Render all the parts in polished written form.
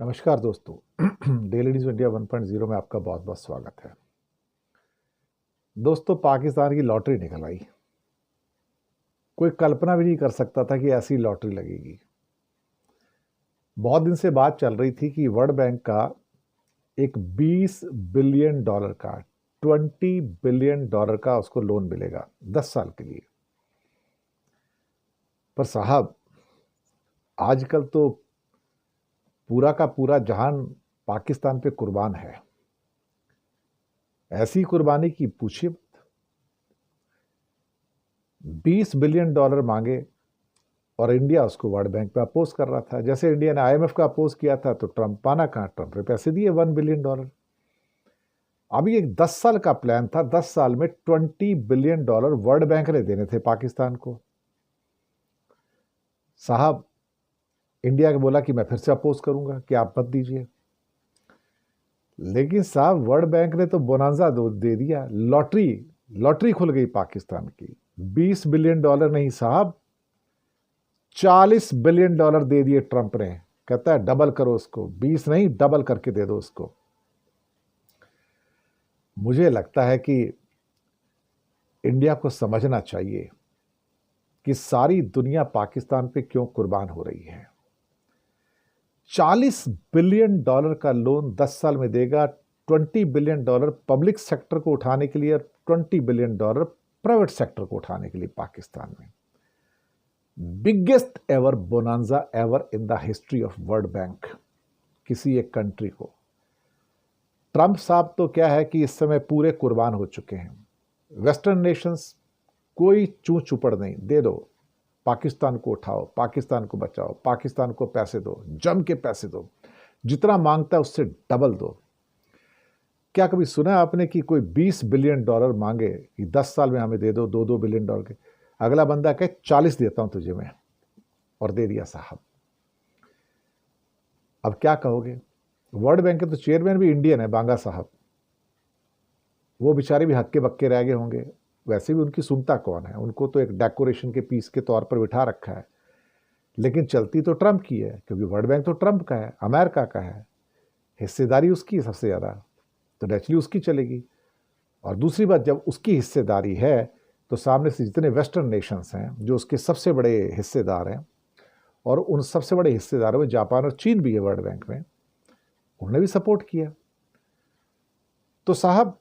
नमस्कार दोस्तों। Daily news India 1.0 में आपका बहुत बहुत स्वागत है। दोस्तों, पाकिस्तान की लॉटरी निकल आई। कोई कल्पना भी नहीं कर सकता था कि ऐसी लॉटरी लगेगी। बहुत दिन से बात चल रही थी कि वर्ल्ड बैंक का एक 20 बिलियन डॉलर का 20 बिलियन डॉलर का उसको लोन मिलेगा 10 साल के लिए। पर साहब, आजकल तो पूरा का पूरा जहान पाकिस्तान पे कुर्बान है। ऐसी कुर्बानी की पूछिए मत। 20 बिलियन डॉलर मांगे और इंडिया उसको वर्ल्ड बैंक पे अपोज कर रहा था। जैसे इंडिया ने आईएमएफ का अपोज किया था तो ट्रंप पाना कहाँ, ट्रंप ने पैसे दिए 1 बिलियन डॉलर। अभी एक 10 साल का प्लान था, 10 साल में 20 बिलियन डॉलर वर्ल्ड बैंक ने देने थे पाकिस्तान को। साहब, इंडिया ने बोला कि मैं फिर से अपोज करूंगा कि आप मत दीजिए। लेकिन साहब, वर्ल्ड बैंक ने तो बोनांजा दे दिया। लॉटरी लॉटरी खुल गई पाकिस्तान की। 20 बिलियन डॉलर नहीं साहब, 40 बिलियन डॉलर दे दिए ट्रंप ने। कहता है डबल करो उसको, 20 नहीं डबल करके दे दो उसको। मुझे लगता है कि इंडिया को समझना चाहिए कि सारी दुनिया पाकिस्तान पे क्यों कुर्बान हो रही है। 40 बिलियन डॉलर का लोन 10 साल में देगा। 20 बिलियन डॉलर पब्लिक सेक्टर को उठाने के लिए और 20 बिलियन डॉलर प्राइवेट सेक्टर को उठाने के लिए पाकिस्तान में। Biggest ever bonanza ever in the history of world bank किसी एक कंट्री को। ट्रंप साहब तो क्या है कि इस समय पूरे कुर्बान हो चुके हैं। वेस्टर्न नेशंस कोई चू चुपड़ नहीं, दे दो, पाकिस्तान को उठाओ, पाकिस्तान को बचाओ, पाकिस्तान को पैसे दो, जम के पैसे दो, जितना मांगता है उससे डबल दो। क्या कभी सुना आपने कि कोई 20 बिलियन डॉलर मांगे कि 10 साल में हमें दे दो 2-2 बिलियन डॉलर के, अगला बंदा कहे 40 देता हूं तुझे मैं, और दे दिया साहब। अब क्या कहोगे? वर्ल्ड बैंक के तो चेयरमैन भी इंडियन है, बांगा साहब। वो बेचारे भी हक्के बक्के रह गए होंगे। वैसे भी उनकी सुनता कौन है, उनको तो एक डेकोरेशन के पीस के तौर पर बिठा रखा है। लेकिन चलती तो ट्रंप की है, क्योंकि वर्ल्ड बैंक तो ट्रंप का है, अमेरिका का है, हिस्सेदारी उसकी है सबसे ज़्यादा, तो नेचुरली उसकी चलेगी। और दूसरी बात, जब उसकी हिस्सेदारी है तो सामने से जितने वेस्टर्न नेशंस हैं जो उसके सबसे बड़े हिस्सेदार हैं, और उन सबसे बड़े हिस्सेदारों में जापान और चीन भी है वर्ल्ड बैंक में, उन्होंने भी सपोर्ट किया। तो साहब,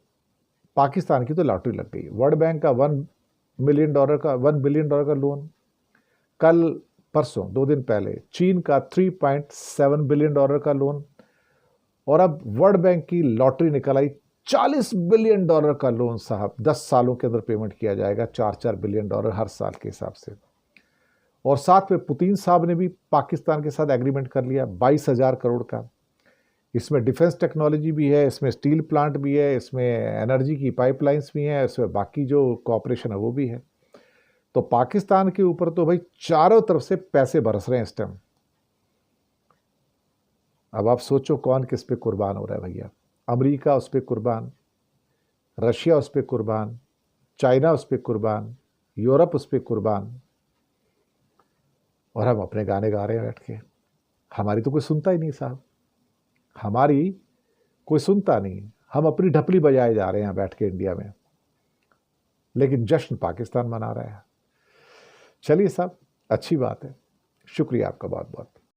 पाकिस्तान की तो लॉटरी लग गई। वर्ल्ड बैंक का 1 बिलियन डॉलर का लोन, कल परसों 2 दिन पहले चीन का 3.7 बिलियन डॉलर का लोन, और अब वर्ल्ड बैंक की लॉटरी निकल आई 40 बिलियन डॉलर का लोन। साहब, 10 सालों के अंदर पेमेंट किया जाएगा 4-4 बिलियन डॉलर हर साल के हिसाब से। और साथ में पुतिन साहब ने भी पाकिस्तान के साथ एग्रीमेंट कर लिया 22,000 करोड़ का। इसमें डिफेंस टेक्नोलॉजी भी है, इसमें स्टील प्लांट भी है, इसमें एनर्जी की पाइपलाइंस भी हैं, इसमें बाकी जो कॉपरेशन है वो भी है। तो पाकिस्तान के ऊपर तो भाई चारों तरफ से पैसे बरस रहे हैं इस टाइम। अब आप सोचो कौन किस पे कुर्बान हो रहा है भैया। अमेरिका उस पर कुर्बान, रशिया उस पर कुर्बान, चाइना उस पर कुर्बान, यूरोप उस पर कुर्बान, और हम अपने गाने गा रहे हैं बैठ के। हमारी तो कोई सुनता ही नहीं साहब, हमारी कोई सुनता नहीं। हम अपनी ढपली बजाए जा रहे हैं बैठ के इंडिया में, लेकिन जश्न पाकिस्तान मना रहा है। चलिए साहब, अच्छी बात है। शुक्रिया आपका बहुत बहुत।